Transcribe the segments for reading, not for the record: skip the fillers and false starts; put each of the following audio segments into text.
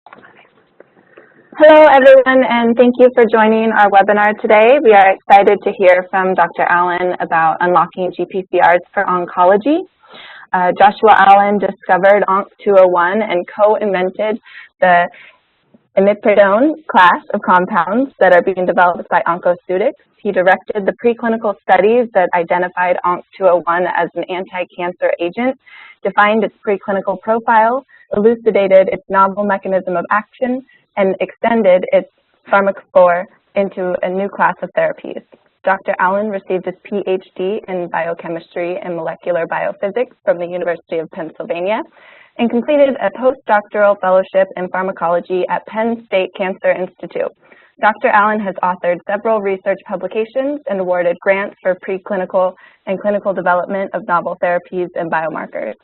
Hello, everyone, and thank you for joining our webinar today. We are excited to hear from Dr. Allen about unlocking GPCRs for oncology. Joshua Allen discovered ONC201 and co-invented the imipridone class of compounds that are being developed by Oncoceutics. He directed the preclinical studies that identified ONC201 as an anti-cancer agent, defined its preclinical profile, elucidated its novel mechanism of action, and extended its pharmacophore into a new class of therapies. Dr. Allen received his PhD in biochemistry and molecular biophysics from the University of Pennsylvania and completed a postdoctoral fellowship in pharmacology at Penn State Cancer Institute. Dr. Allen has authored several research publications and awarded grants for preclinical and clinical development of novel therapies and biomarkers.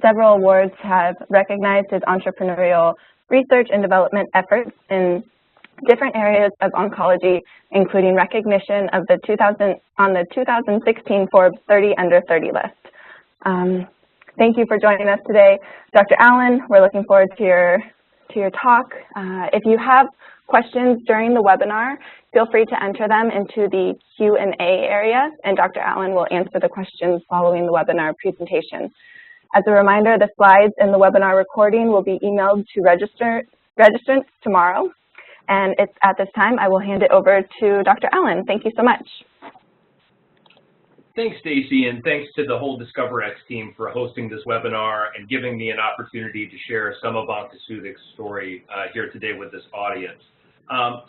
Several awards have recognized his entrepreneurial research and development efforts in different areas of oncology, including recognition of the 2016 Forbes 30 Under 30 list. Thank you for joining us today, Dr. Allen. We're looking forward to your talk. If you have questions during the webinar, feel free to enter them into the Q&A area, and Dr. Allen will answer the questions following the webinar presentation. As a reminder, the slides and the webinar recording will be emailed to registrants tomorrow. And it's at this time, I will hand it over to Dr. Allen. Thank you so much. Thanks, Stacy, and thanks to the whole DiscoverX team for hosting this webinar and giving me an opportunity to share some of Oncoceutics' story here today with this audience.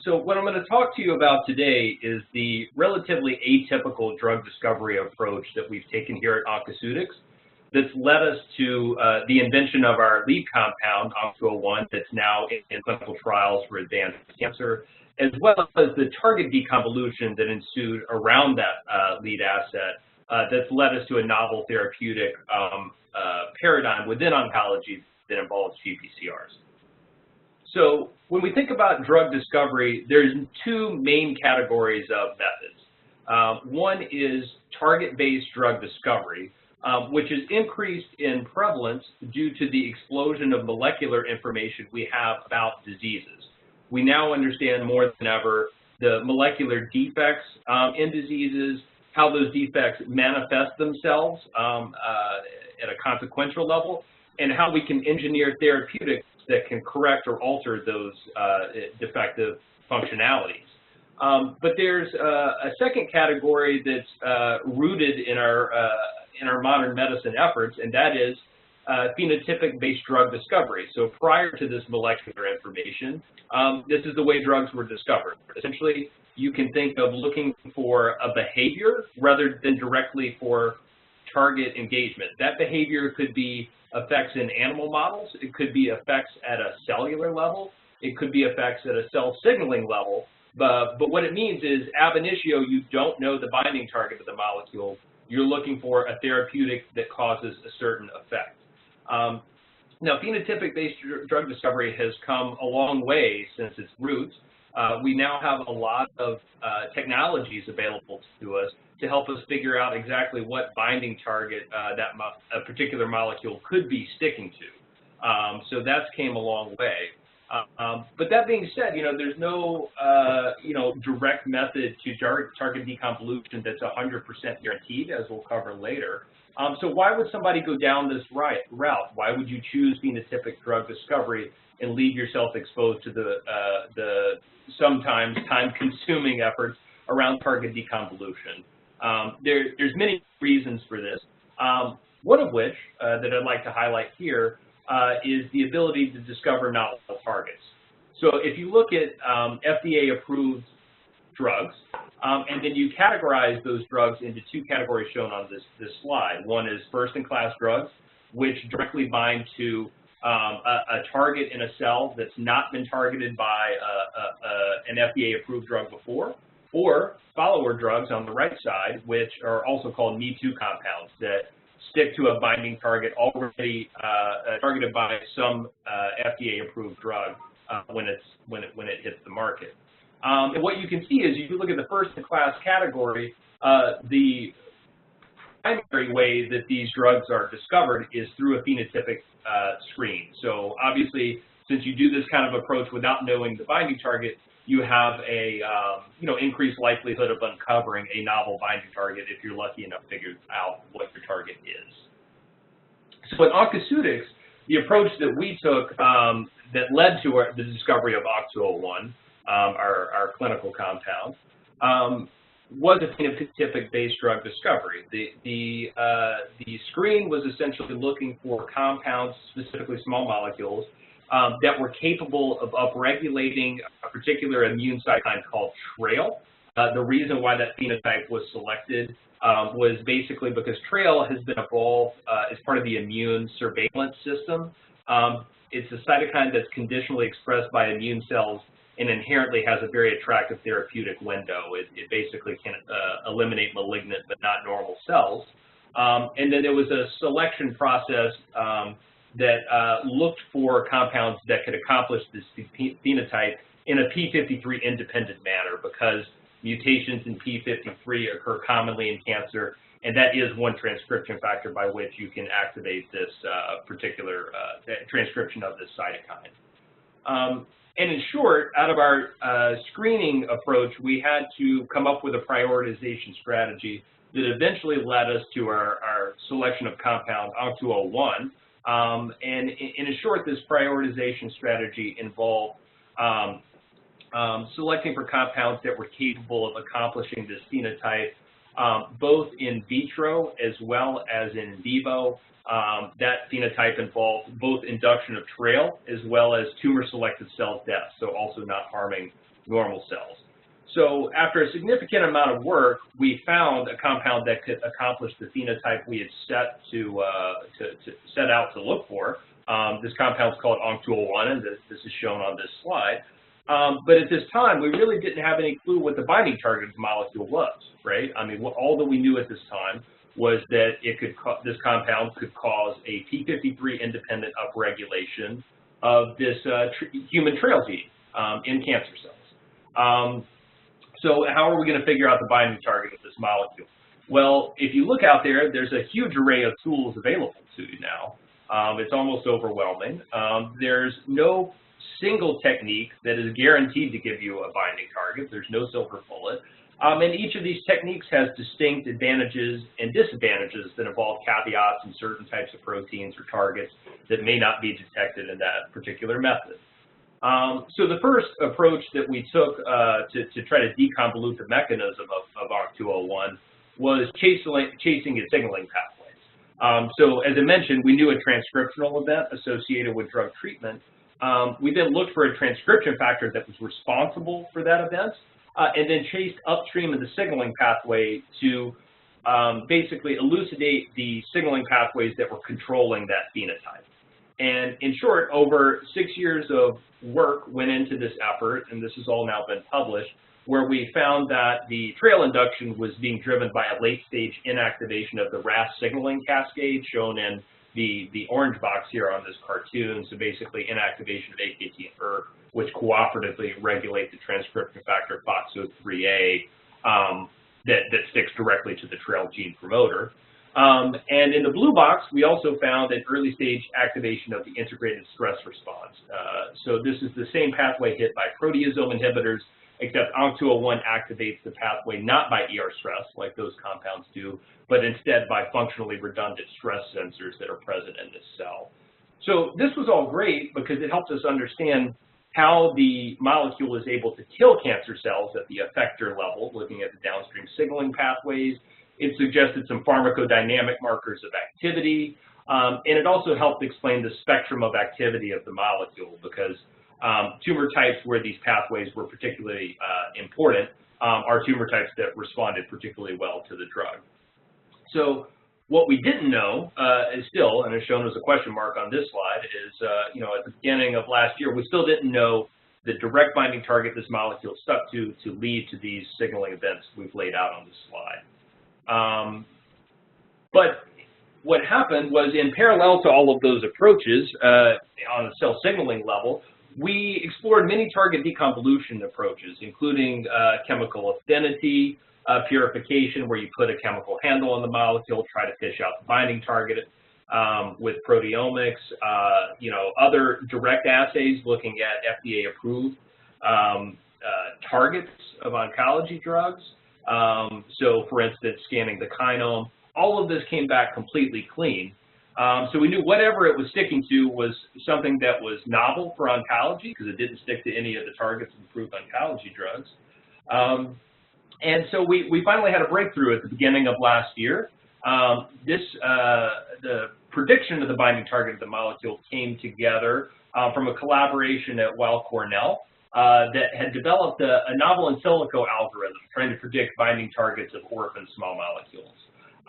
So what I'm going to talk to you about today is the relatively atypical drug discovery approach that we've taken here at Oncoceutics that's led us to the invention of our lead compound, ONC201, that's now in clinical trials for advanced cancer, as well as the target deconvolution that ensued around that lead asset that's led us to a novel therapeutic paradigm within oncology that involves GPCRs. So when we think about drug discovery, there's two main categories of methods. One is target-based drug discovery, which is increased in prevalence due to the explosion of molecular information we have about diseases. We now understand more than ever the molecular defects in diseases, how those defects manifest themselves at a consequential level, and how we can engineer therapeutics that can correct or alter those defective functionalities. But there's a second category that's rooted in our modern medicine efforts, and that is phenotypic-based drug discovery. So prior to this molecular information, this is the way drugs were discovered. Essentially, you can think of looking for a behavior rather than directly for target engagement. That behavior could be effects in animal models. It could be effects at a cellular level. It could be effects at a cell signaling level. But what it means is, ab initio, you don't know the binding target of the molecule. You're looking for a therapeutic that causes a certain effect. Now, phenotypic-based drug discovery has come a long way since its roots. We now have a lot of technologies available to us to help us figure out exactly what binding target a particular molecule could be sticking to. So that's came a long way. But that being said, there's no, direct method to target deconvolution that's 100% guaranteed, as we'll cover later. So why would somebody go down this route? Why would you choose phenotypic drug discovery and leave yourself exposed to the sometimes time-consuming efforts around target deconvolution? There's many reasons for this. One of which that I'd like to highlight here is the ability to discover novel targets. So if you look at FDA-approved drugs, and then you categorize those drugs into two categories shown on this slide. One is first-in-class drugs, which directly bind to a target in a cell that's not been targeted by an FDA-approved drug before, or follower drugs on the right side, which are also called me-too compounds that stick to a binding target already targeted by some FDA-approved drug when it hits the market. And what you can see is, if you look at the first-in-class category, the primary way that these drugs are discovered is through a phenotypic screen. So obviously, since you do this kind of approach without knowing the binding target, you have a increased likelihood of uncovering a novel binding target if you're lucky enough to figure out what your target is. So in oncoceutics, the approach that we took that led to the discovery of ONC201, our clinical compound, was a phenotypic-based drug discovery. The screen was essentially looking for compounds, specifically small molecules, that were capable of upregulating a particular immune cytokine called TRAIL. The reason why that phenotype was selected was basically because TRAIL has been evolved as part of the immune surveillance system. It's a cytokine that's conditionally expressed by immune cells and inherently has a very attractive therapeutic window. It basically can eliminate malignant but not normal cells. And then there was a selection process that looked for compounds that could accomplish this phenotype in a p53 independent manner, because mutations in p53 occur commonly in cancer, and that is one transcription factor by which you can activate this particular transcription of this cytokine. And in short, out of our screening approach, we had to come up with a prioritization strategy that eventually led us to our selection of compound ONC201. And in short, this prioritization strategy involved selecting for compounds that were capable of accomplishing this phenotype, both in vitro as well as in vivo. That phenotype involved both induction of TRAIL as well as tumor-selected cell death, so also not harming normal cells. So after a significant amount of work, we found a compound that could accomplish the phenotype we had set out to look for. This compound is called ONC201, and this is shown on this slide. But at this time, we really didn't have any clue what the binding target of the molecule was, right? I mean, all that we knew at this time was that this compound could cause a p53 independent upregulation of this human TRAIL gene in cancer cells. So how are we going to figure out the binding target of this molecule? Well, if you look out there, there's a huge array of tools available to you now. It's almost overwhelming. There's no single technique that is guaranteed to give you a binding target. There's no silver bullet. And each of these techniques has distinct advantages and disadvantages that involve caveats in certain types of proteins or targets that may not be detected in that particular method. So the first approach that we took to try to deconvolute the mechanism of ONC201 was chasing its signaling pathways. So as I mentioned, we knew a transcriptional event associated with drug treatment. We then looked for a transcription factor that was responsible for that event, and then chased upstream of the signaling pathway to basically elucidate the signaling pathways that were controlling that phenotype. And in short, over 6 years of work went into this effort, and this has all now been published, where we found that the TRAIL induction was being driven by a late-stage inactivation of the RAS signaling cascade, shown in the orange box here on this cartoon. So basically inactivation of AKT and ERK, which cooperatively regulate the transcription factor FOXO3A that sticks directly to the TRAIL gene promoter. And in the blue box, we also found an early-stage activation of the integrated stress response. So this is the same pathway hit by proteasome inhibitors, except ONC201 activates the pathway not by ER stress, like those compounds do, but instead by functionally redundant stress sensors that are present in this cell. So this was all great because it helps us understand how the molecule is able to kill cancer cells at the effector level, looking at the downstream signaling pathways. It suggested some pharmacodynamic markers of activity, and it also helped explain the spectrum of activity of the molecule, because tumor types where these pathways were particularly important are tumor types that responded particularly well to the drug. So what we didn't know is still, and is shown as a question mark on this slide, is at the beginning of last year, we still didn't know the direct binding target this molecule stuck to lead to these signaling events we've laid out on this slide. But what happened was, in parallel to all of those approaches on the cell signaling level, we explored many target deconvolution approaches, including chemical affinity, purification, where you put a chemical handle on the molecule, try to fish out the binding target, with proteomics, other direct assays looking at FDA-approved targets of oncology drugs. So, for instance, scanning the kinome, all of this came back completely clean. So we knew whatever it was sticking to was something that was novel for oncology because it didn't stick to any of the targets of approved oncology drugs. And so we finally had a breakthrough at the beginning of last year. The prediction of the binding target of the molecule came together from a collaboration at Weill Cornell that had developed a novel in silico algorithm trying to predict binding targets of orphan small molecules.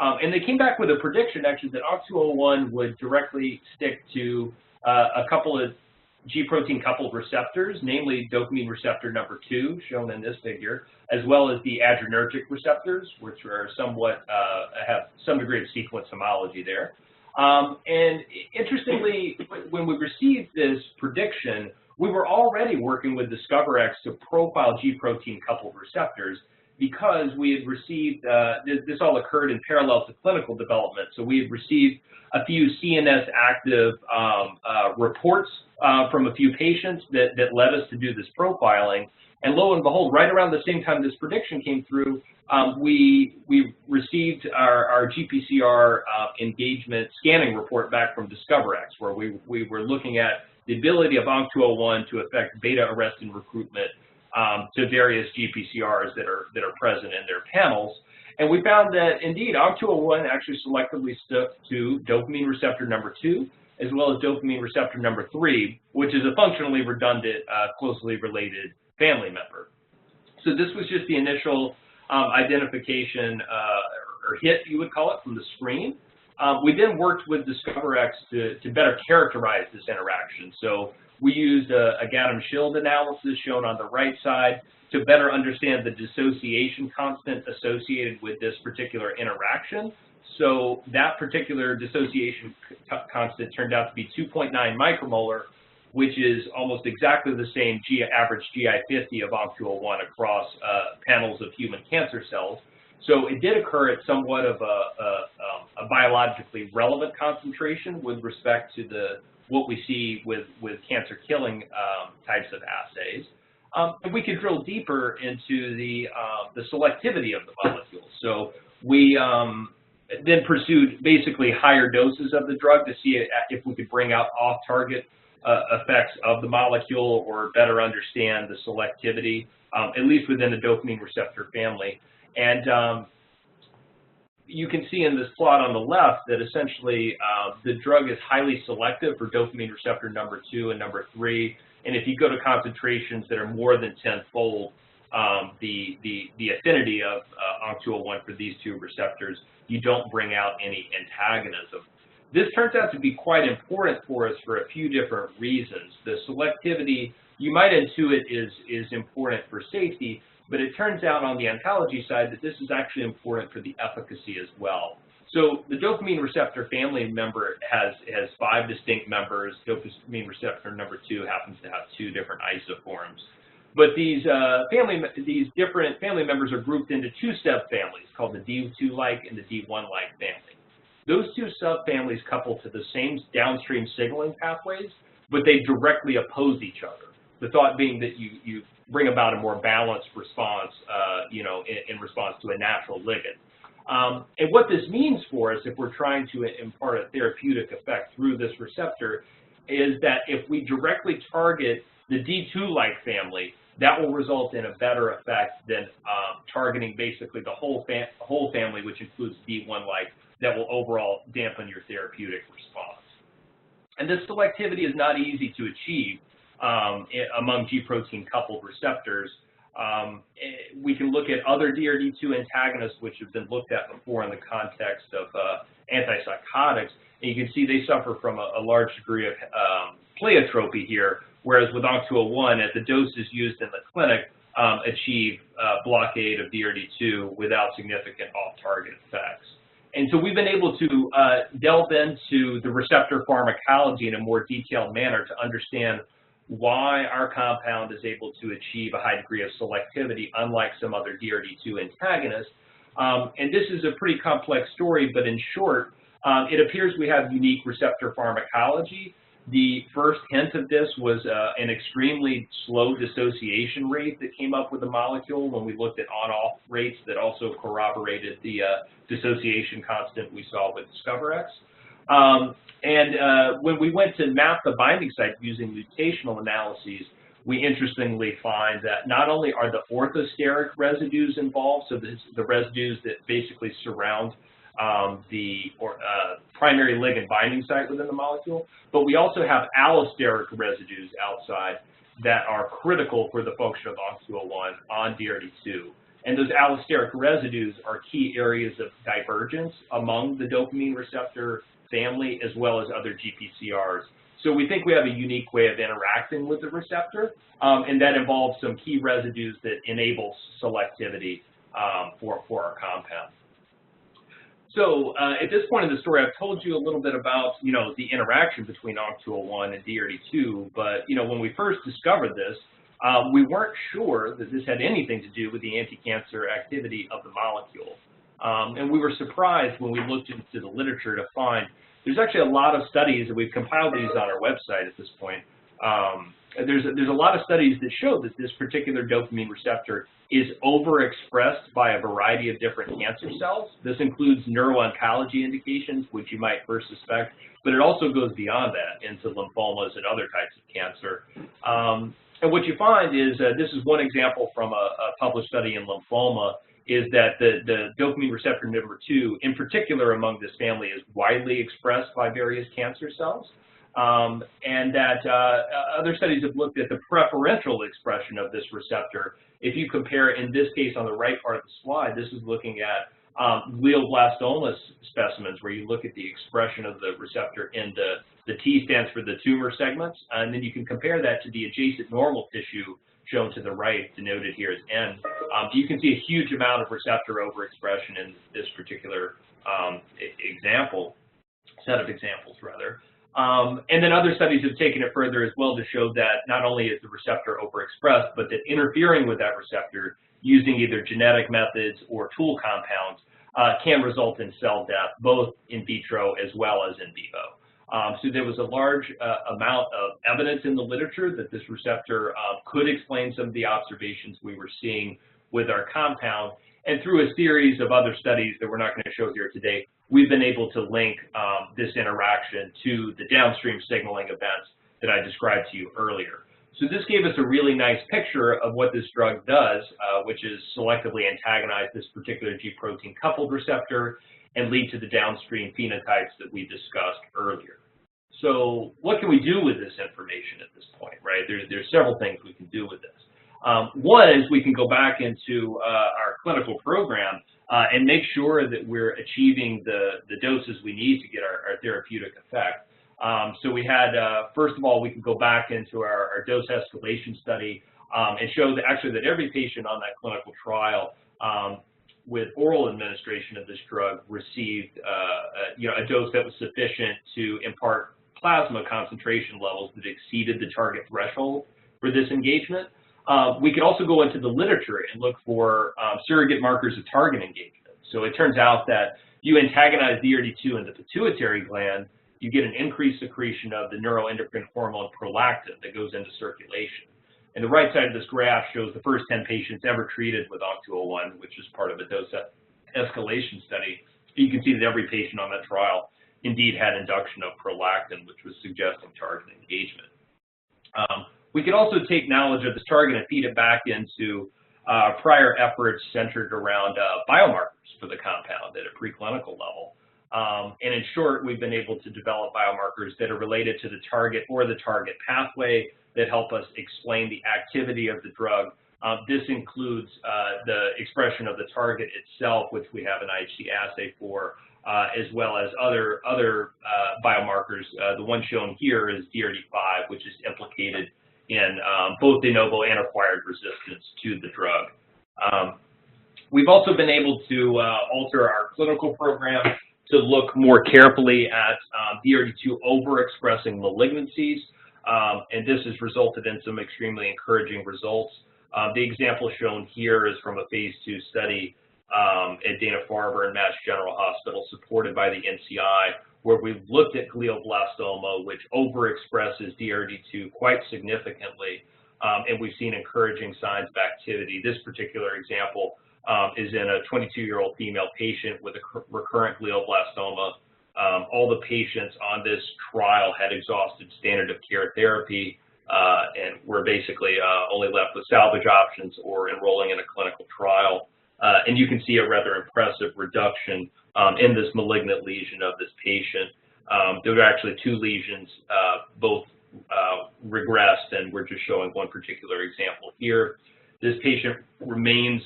And they came back with a prediction, actually, that ONC201 would directly stick to a couple of G-protein coupled receptors, namely dopamine receptor number 2, shown in this figure, as well as the adrenergic receptors, which are somewhat have some degree of sequence homology there. And interestingly, when we received this prediction, we were already working with DiscoverX to profile G-protein coupled receptors because we had received, this all occurred in parallel to clinical development. So we had received a few CNS active reports from a few patients that led us to do this profiling. And lo and behold, right around the same time this prediction came through, we received our GPCR engagement scanning report back from DiscoverX, where we were looking at the ability of ONC201 to affect beta-arrestin recruitment to various GPCRs that are present in their panels. And we found that, indeed, ONC201 actually selectively stuck to dopamine receptor number 2, as well as dopamine receptor number 3, which is a functionally redundant, closely related family member. So this was just the initial identification, or hit, you would call it, from the screen. We then worked with DiscoverX to better characterize this interaction. So we used a Gadam-Shield analysis shown on the right side to better understand the dissociation constant associated with this particular interaction. So that particular dissociation constant turned out to be 2.9 micromolar, which is almost exactly the same average GI50 of ONC201 across panels of human cancer cells. So it did occur at somewhat of a biologically relevant concentration with respect to what we see with cancer-killing types of assays. And we could drill deeper into the selectivity of the molecules. So we then pursued basically higher doses of the drug to see if we could bring out off-target effects of the molecule or better understand the selectivity, at least within the dopamine receptor family. And you can see in this plot on the left that essentially the drug is highly selective for dopamine receptor number 2 and number 3. And if you go to concentrations that are more than 10-fold the affinity of ONC201 for these two receptors, you don't bring out any antagonism. This turns out to be quite important for us for a few different reasons. The selectivity, you might intuit, is important for safety, but it turns out on the oncology side that this is actually important for the efficacy as well. So the dopamine receptor family member has 5 distinct members. Dopamine receptor number 2 happens to have 2 different isoforms. But these different family members are grouped into 2 subfamilies called the D2-like and the D1-like family. Those 2 subfamilies couple to the same downstream signaling pathways, but they directly oppose each other. The thought being that you bring about a more balanced response, in response to a natural ligand. And what this means for us, if we're trying to impart a therapeutic effect through this receptor, is that if we directly target the D2-like family, that will result in a better effect than targeting basically the whole family, which includes D1-like, that will overall dampen your therapeutic response. And this selectivity is not easy to achieve among G-protein coupled receptors. We can look at other DRD2 antagonists, which have been looked at before in the context of antipsychotics, and you can see they suffer from a large degree of pleiotropy here, whereas with ONC201, at the doses used in the clinic, achieve blockade of DRD2 without significant off-target effects. And so we've been able to delve into the receptor pharmacology in a more detailed manner to understand why our compound is able to achieve a high degree of selectivity, unlike some other DRD2 antagonists. And this is a pretty complex story, but in short, It appears we have unique receptor pharmacology. The first hint of this was an extremely slow dissociation rate that came up with the molecule when we looked at on-off rates that also corroborated the dissociation constant we saw with DiscoverX. When we went to map the binding site using mutational analyses, we interestingly find that not only are the orthosteric residues involved, so the residues that basically surround the primary ligand binding site within the molecule, but we also have allosteric residues outside that are critical for the function of ONC201 on DRD2. And those allosteric residues are key areas of divergence among the dopamine receptor family as well as other GPCRs. So we think we have a unique way of interacting with the receptor, and that involves some key residues that enable selectivity for our compound. So at this point in the story, I've told you a little bit about, the interaction between ONC201 and DRD2, but, when we first discovered this, we weren't sure that this had anything to do with the anti-cancer activity of the molecule. And we were surprised when we looked into the literature to find there's actually a lot of studies, and we've compiled these on our website at this point. There's a lot of studies that show that this particular dopamine receptor is overexpressed by a variety of different cancer cells. This includes neuro-oncology indications, which you might first suspect, but it also goes beyond that into lymphomas and other types of cancer. And what you find is, this is one example from a published study in lymphoma, is that the dopamine receptor number 2, in particular among this family, is widely expressed by various cancer cells. And that other studies have looked at the preferential expression of this receptor. If you compare, in this case on the right part of the slide, this is looking at glioblastoma specimens, where you look at the expression of the receptor in the T stands for the tumor segments, and then you can compare that to the adjacent normal tissue shown to the right, denoted here as N. You can see a huge amount of receptor overexpression in this particular set of examples, rather. And then other studies have taken it further as well to show that not only is the receptor overexpressed, but that interfering with that receptor using either genetic methods or tool compounds can result in cell death, both in vitro as well as in vivo. So there was a large amount of evidence in the literature that this receptor could explain some of the observations we were seeing with our compound. And through a series of other studies that we're not going to show here today, we've been able to link this interaction to the downstream signaling events that I described to you earlier. So this gave us a really nice picture of what this drug does, which is selectively antagonize this particular G protein coupled receptor and lead to the downstream phenotypes that we discussed earlier. So what can we do with this information at this point, right? There's several things we can do with this. One is we can go back into our clinical program and make sure that we're achieving the doses we need to get our therapeutic effect. So we had, first of all, we can go back into our dose escalation study and show that actually that every patient on that clinical trial with oral administration of this drug received a dose that was sufficient to impart plasma concentration levels that exceeded the target threshold for this engagement. We could also go into the literature and look for surrogate markers of target engagement. So it turns out that you antagonize DRD2 in the pituitary gland, you get an increased secretion of the neuroendocrine hormone prolactin that goes into circulation. And the right side of this graph shows the first 10 patients ever treated with ONC201, which is part of a dose escalation study. You can see that every patient on that trial indeed had induction of prolactin, which was suggesting target engagement. We could also take knowledge of this target and feed it back into prior efforts centered around biomarkers for the compound at a preclinical level. And in short, we've been able to develop biomarkers that are related to the target or the target pathway that help us explain the activity of the drug. This includes the expression of the target itself, which we have an IHC assay for, as well as other biomarkers. The one shown here is DRD5, which is implicated in both de novo and acquired resistance to the drug. We've also been able to alter our clinical program to look more carefully at DRD2 overexpressing malignancies, and this has resulted in some extremely encouraging results. The example shown here is from a phase 2 study at Dana-Farber and Mass General Hospital, supported by the NCI, where we've looked at glioblastoma, which overexpresses DRD2 quite significantly, and we've seen encouraging signs of activity. This particular example is in a 22-year-old female patient with a recurrent glioblastoma. All the patients on this trial had exhausted standard of care therapy and were basically only left with salvage options or enrolling in a clinical trial. And you can see a rather impressive reduction in this malignant lesion of this patient. There were actually 2 lesions, both regressed, and we're just showing one particular example here. This patient remains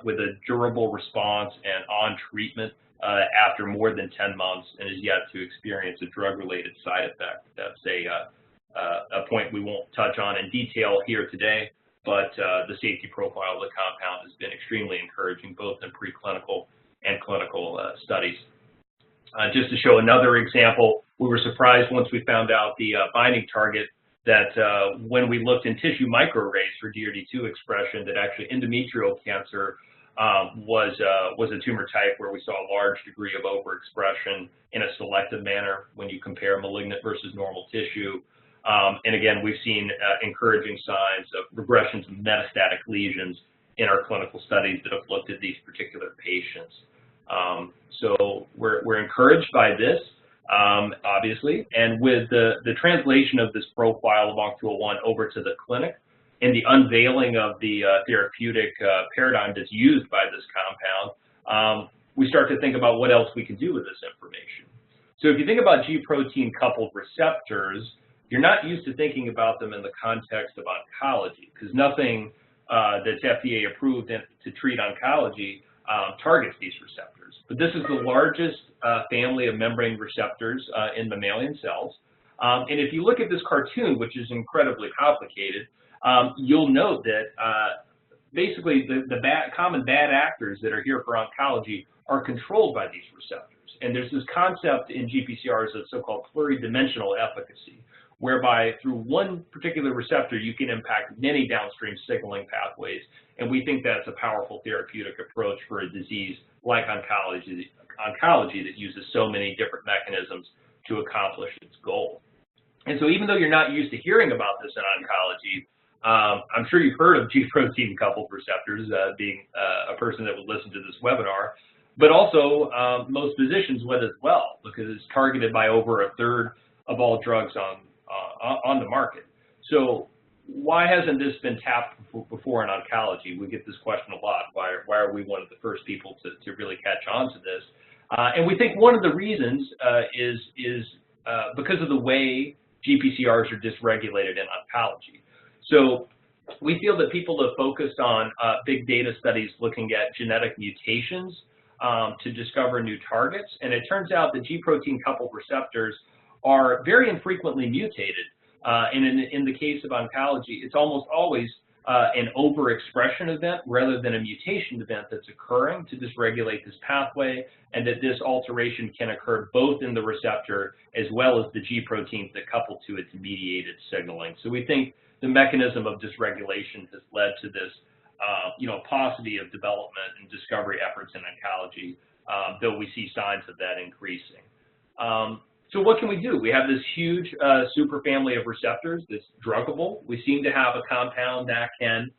with a durable response and on treatment after more than 10 months and is yet to experience a drug-related side effect. That's a point we won't touch on in detail here today, but the safety profile of the compound has been extremely encouraging, both in preclinical and clinical studies. Just to show another example, we were surprised once we found out the binding target that when we looked in tissue microarrays for DRD2 expression, that actually endometrial cancer was a tumor type where we saw a large degree of overexpression in a selective manner when you compare malignant versus normal tissue. And again, we've seen encouraging signs of regression to metastatic lesions in our clinical studies that have looked at these particular patients. So we're encouraged by this, obviously, and with the translation of this profile of ONC201 over to the clinic and the unveiling of the therapeutic paradigm that's used by this compound, we start to think about what else we can do with this information. So if you think about G-protein coupled receptors, you're not used to thinking about them in the context of oncology, because nothing that's FDA approved to treat oncology targets these receptors. But this is the largest family of membrane receptors in mammalian cells. And if you look at this cartoon, which is incredibly complicated, you'll note that basically the common bad actors that are here for oncology are controlled by these receptors. And there's this concept in GPCRs of so-called pluridimensional efficacy, whereby through one particular receptor, you can impact many downstream signaling pathways. And we think that's a powerful therapeutic approach for a disease like oncology that uses so many different mechanisms to accomplish its goal. And so even though you're not used to hearing about this in oncology, I'm sure you've heard of G-protein coupled receptors, being a person that would listen to this webinar, but also most physicians would as well, because it's targeted by over a third of all drugs on the market. So why hasn't this been tapped before in oncology? We get this question a lot. Why are we one of the first people to really catch on to this? And we think one of the reasons is because of the way GPCRs are dysregulated in oncology. So we feel that people have focused on big data studies looking at genetic mutations to discover new targets. And it turns out that G-protein coupled receptors are very infrequently mutated. And in the case of oncology, it's almost always an overexpression event rather than a mutation event that's occurring to dysregulate this pathway, and that this alteration can occur both in the receptor as well as the G proteins that couple to its mediated signaling. So we think the mechanism of dysregulation has led to this paucity of development and discovery efforts in oncology, though we see signs of that increasing. So what can we do? We have this huge superfamily of receptors that's druggable. We seem to have a compound that can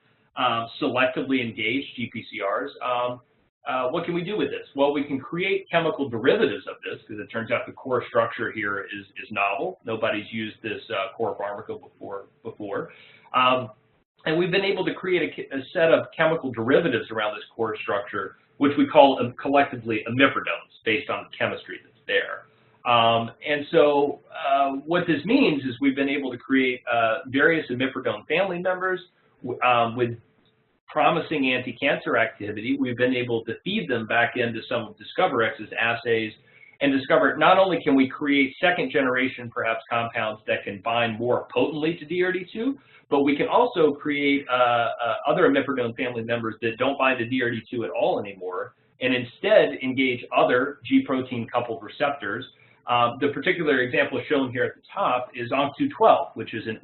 selectively engage GPCRs. What can we do with this? Well, we can create chemical derivatives of this, because it turns out the core structure here is novel. Nobody's used this core pharmacological before. And we've been able to create a set of chemical derivatives around this core structure, which we call collectively imipridones, based on the chemistry that's there. And so what this means is we've been able to create various imipridone family members with promising anti-cancer activity. We've been able to feed them back into some of DiscoverX's assays and discover not only can we create second generation, perhaps, compounds that can bind more potently to DRD2, but we can also create other imipridone family members that don't bind to DRD2 at all anymore, and instead engage other G-protein coupled receptors. The particular example shown here at the top is ONC212, which is an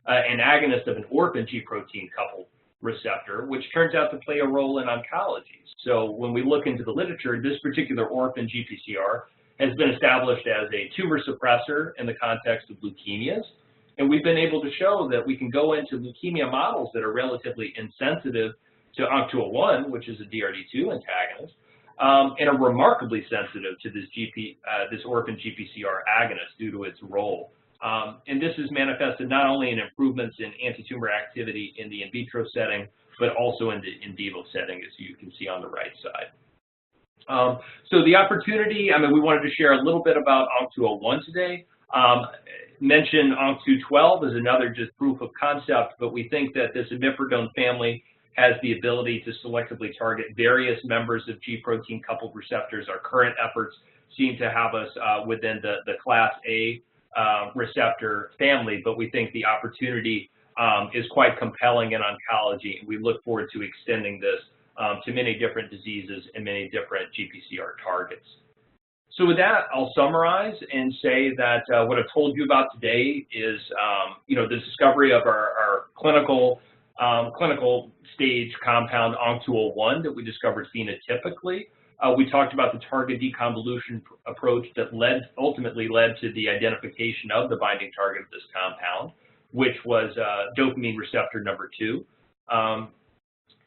agonist of an orphan G-protein coupled receptor, which turns out to play a role in oncology. So when we look into the literature, this particular orphan GPCR has been established as a tumor suppressor in the context of leukemias. And we've been able to show that we can go into leukemia models that are relatively insensitive to ONC201, which is a DRD2 antagonist, and are remarkably sensitive to this orphan GPCR agonist due to its role. And this is manifested not only in improvements in anti-tumor activity in the in vitro setting, but also in the in vivo setting, as you can see on the right side. So the opportunity, we wanted to share a little bit about ONC201 today. Mention ONC212 as another just proof of concept, but we think that this imipridone family has the ability to selectively target various members of G protein coupled receptors. Our current efforts seem to have us within the class A receptor family, but we think the opportunity is quite compelling in oncology, and we look forward to extending this to many different diseases and many different GPCR targets. So with that, I'll summarize and say that what I've told you about today is, the discovery of our clinical stage compound ONC201 that we discovered phenotypically. We talked about the target deconvolution approach that ultimately led to the identification of the binding target of this compound, which was dopamine receptor number 2.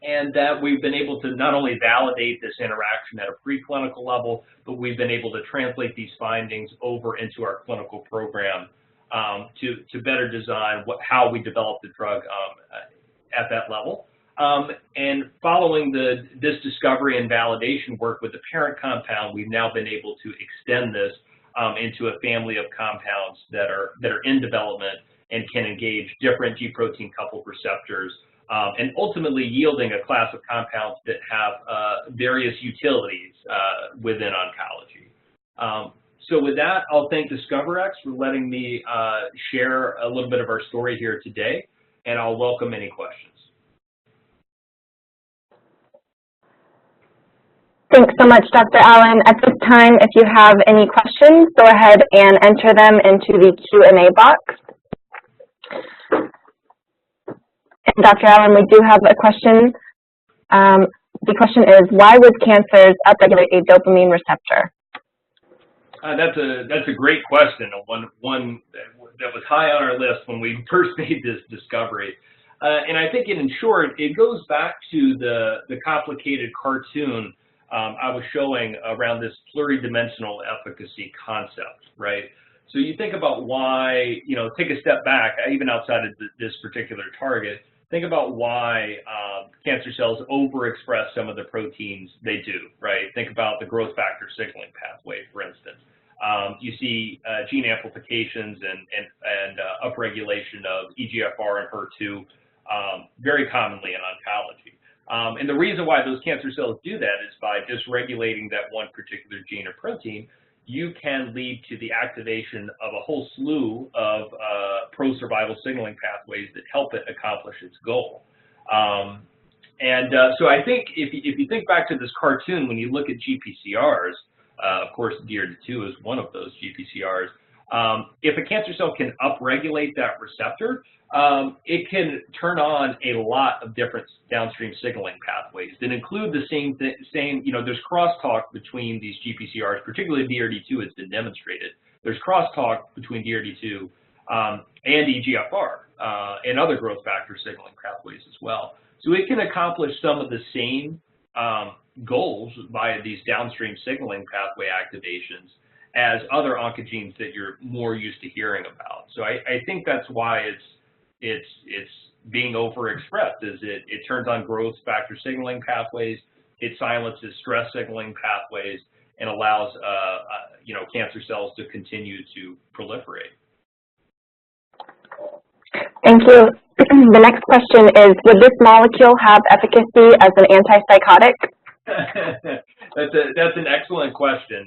And that we've been able to not only validate this interaction at a preclinical level, but we've been able to translate these findings over into our clinical program to better design how we develop the drug at that level. And following this discovery and validation work with the parent compound, we've now been able to extend this into a family of compounds that are in development and can engage different G protein coupled receptors, and ultimately yielding a class of compounds that have various utilities within oncology. So with that, I'll thank DiscoverX for letting me share a little bit of our story here today, and I'll welcome any questions. Thanks so much, Dr. Allen. At this time, if you have any questions, go ahead and enter them into the Q&A box. And Dr. Allen, we do have a question. The question is, why would cancers upregulate a dopamine receptor? That's a great question, one that was high on our list when we first made this discovery. And I think in short, it goes back to the complicated cartoon I was showing around this pluridimensional efficacy concept, right? So you think about why, take a step back, even outside of this particular target, think about why cancer cells overexpress some of the proteins they do, right? Think about the growth factor signaling pathway, for instance. You see gene amplifications and upregulation of EGFR and HER2 very commonly in oncology. And the reason why those cancer cells do that is by dysregulating that one particular gene or protein, you can lead to the activation of a whole slew of pro-survival signaling pathways that help it accomplish its goal. So I think if you think back to this cartoon, when you look at GPCRs, of course, DRD2 is one of those GPCRs. If a cancer cell can upregulate that receptor, it can turn on a lot of different downstream signaling pathways that include the same, there's crosstalk between these GPCRs, particularly DRD2 has been demonstrated. There's crosstalk between DRD2 and EGFR and other growth factor signaling pathways as well. So it can accomplish some of the same goals via these downstream signaling pathway activations as other oncogenes that you're more used to hearing about. So I think that's why it's being overexpressed, is it turns on growth factor signaling pathways, it silences stress signaling pathways, and allows cancer cells to continue to proliferate. Thank you. The next question is, would this molecule have efficacy as an antipsychotic? That's an excellent question.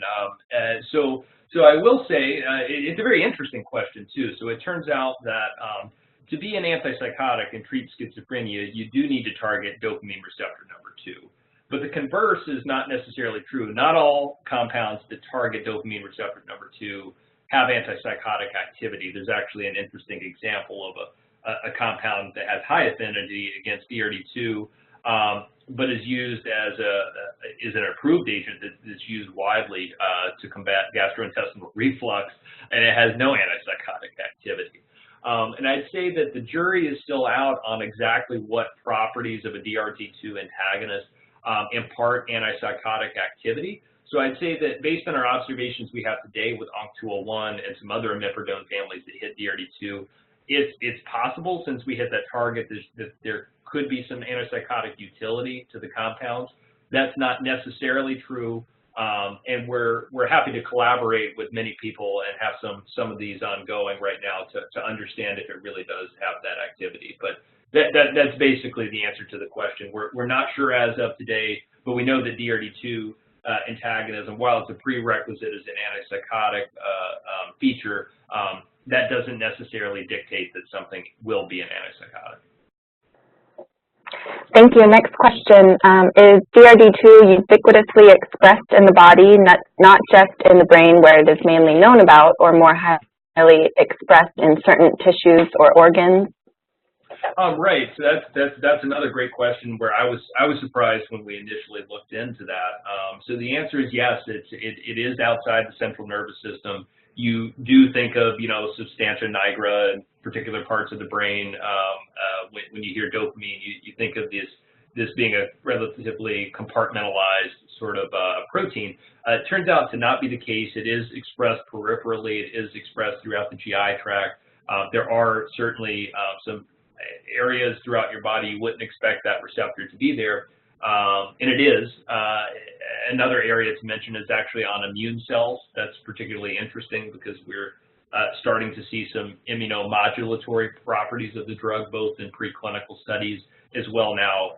So I will say it's a very interesting question too. So it turns out that to be an antipsychotic and treat schizophrenia, you do need to target dopamine receptor number 2. But the converse is not necessarily true. Not all compounds that target dopamine receptor number 2 have antipsychotic activity. There's actually an interesting example a compound that has high affinity against DRD2, but is used as is an approved agent that's used widely to combat gastrointestinal reflux, and it has no antipsychotic activity. And I'd say that the jury is still out on exactly what properties of a DRD2 antagonist impart antipsychotic activity. So I'd say that based on our observations we have today with ONC201 and some other imipridone families that hit DRD2, it's possible, since we hit that target, that there could be some antipsychotic utility to the compounds. That's not necessarily true, and we're happy to collaborate with many people and have some of these ongoing right now to understand if it really does have that activity. But that's basically the answer to the question. We're not sure as of today, but we know that DRD2 antagonism, while it's a prerequisite as an antipsychotic feature, that doesn't necessarily dictate that something will be an antipsychotic. Thank you. Next question. Is DRD2 ubiquitously expressed in the body, not just in the brain where it is mainly known about, or more highly expressed in certain tissues or organs? Right. So that's another great question where I was surprised when we initially looked into that. So the answer is yes. It is outside the central nervous system. You do think of, substantia nigra and particular parts of the brain. When you hear dopamine, you think of this being a relatively compartmentalized sort of protein. It turns out to not be the case. It is expressed peripherally. It is expressed throughout the GI tract. There are certainly some areas throughout your body you wouldn't expect that receptor to be there, and it is. Another area to mention is actually on immune cells. That's particularly interesting because we're starting to see some immunomodulatory properties of the drug, both in preclinical studies as well now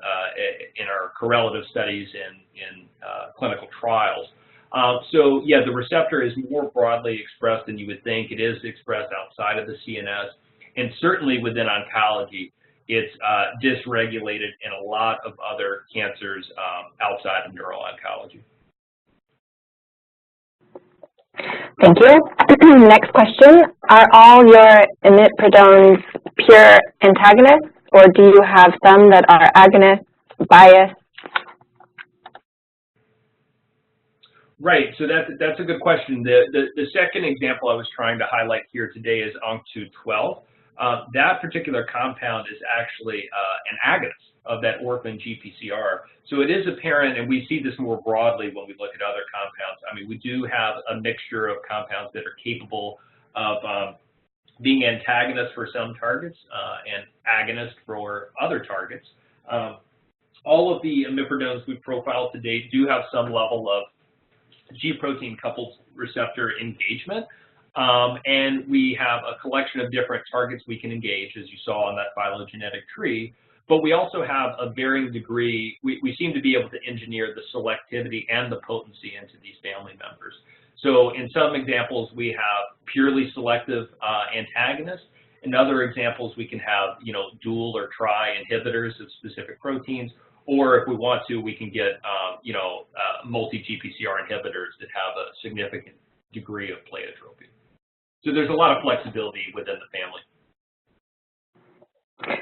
in our correlative studies in clinical trials. So yeah, the receptor is more broadly expressed than you would think. It is expressed outside of the CNS, and certainly within oncology, it's dysregulated in a lot of other cancers outside of neuro-oncology. Thank you. Next question. Are all your imipridones pure antagonists, or do you have some that are agonists, biased? Right, so that's a good question. The second example I was trying to highlight here today is ONC212. That particular compound is actually an agonist of that Orphan GPCR. So it is apparent, and we see this more broadly when we look at other compounds. I mean, we do have a mixture of compounds that are capable of being antagonists for some targets and agonists for other targets. All of the imipridones we've profiled to date do have some level of G protein coupled receptor engagement. And we have a collection of different targets we can engage, as you saw on that phylogenetic tree. But we also have a varying degree, we seem to be able to engineer the selectivity and the potency into these family members. So in some examples, we have purely selective antagonists. In other examples, we can have, dual or tri inhibitors of specific proteins. Or if we want to, we can get, multi-GPCR inhibitors that have a significant degree of pleiotropy. So there's a lot of flexibility within the family.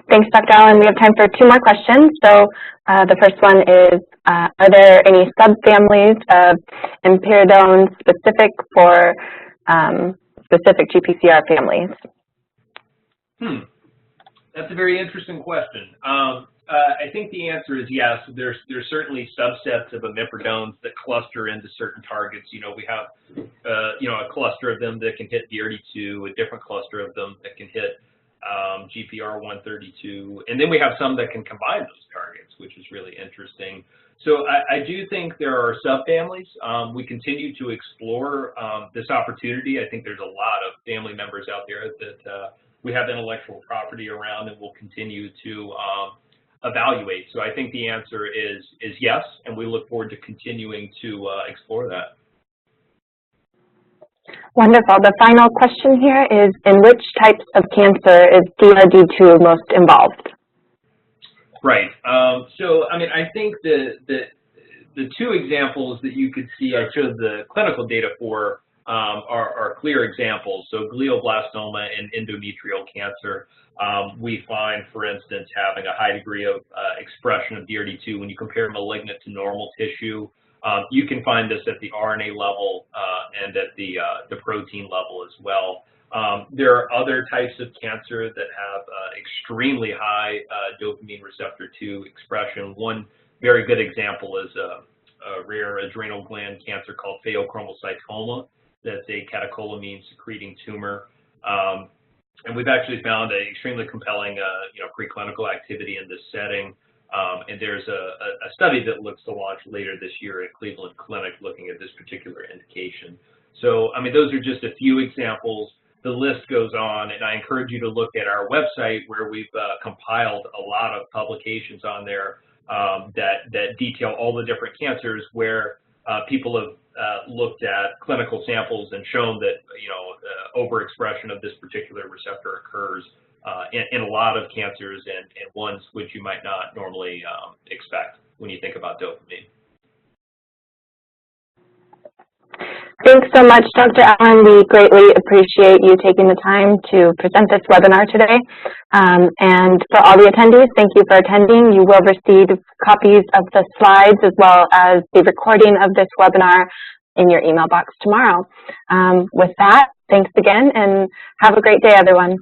Thanks, Dr. Allen. We have time for 2 more questions. So the first one is, are there any subfamilies of impiridones specific for specific GPCR families? That's a very interesting question. I think the answer is yes. There's certainly subsets of imipridones that cluster into certain targets. We have, a cluster of them that can hit DRD2, a different cluster of them that can hit GPR132, and then we have some that can combine those targets, which is really interesting. So I do think there are subfamilies. We continue to explore this opportunity. I think there's a lot of family members out there that we have intellectual property around and will continue to evaluate. So I think the answer is yes, and we look forward to continuing to explore that. Wonderful. The final question here is, in which types of cancer is DRD2 most involved? Right. So, I mean, I think the 2 examples that you could see, I showed the clinical data for, are clear examples. So glioblastoma and endometrial cancer, we find, for instance, having a high degree of expression of DRD2 when you compare malignant to normal tissue. You can find this at the RNA level and at the protein level as well. There are other types of cancer that have extremely high dopamine receptor 2 expression. One very good example is a rare adrenal gland cancer called pheochromocytoma. That's a catecholamine secreting tumor. And we've actually found an extremely compelling preclinical activity in this setting. And there's a study that looks to launch later this year at Cleveland Clinic looking at this particular indication. So, I mean, those are just a few examples. The list goes on, and I encourage you to look at our website where we've compiled a lot of publications on there that detail all the different cancers where people have looked at clinical samples and shown that overexpression of this particular receptor occurs in a lot of cancers and ones which you might not normally expect when you think about dopamine. Thanks so much, Dr. Allen. We greatly appreciate you taking the time to present this webinar today. And for all the attendees, thank you for attending. You will receive copies of the slides as well as the recording of this webinar in your email box tomorrow. With that, thanks again, and have a great day, everyone.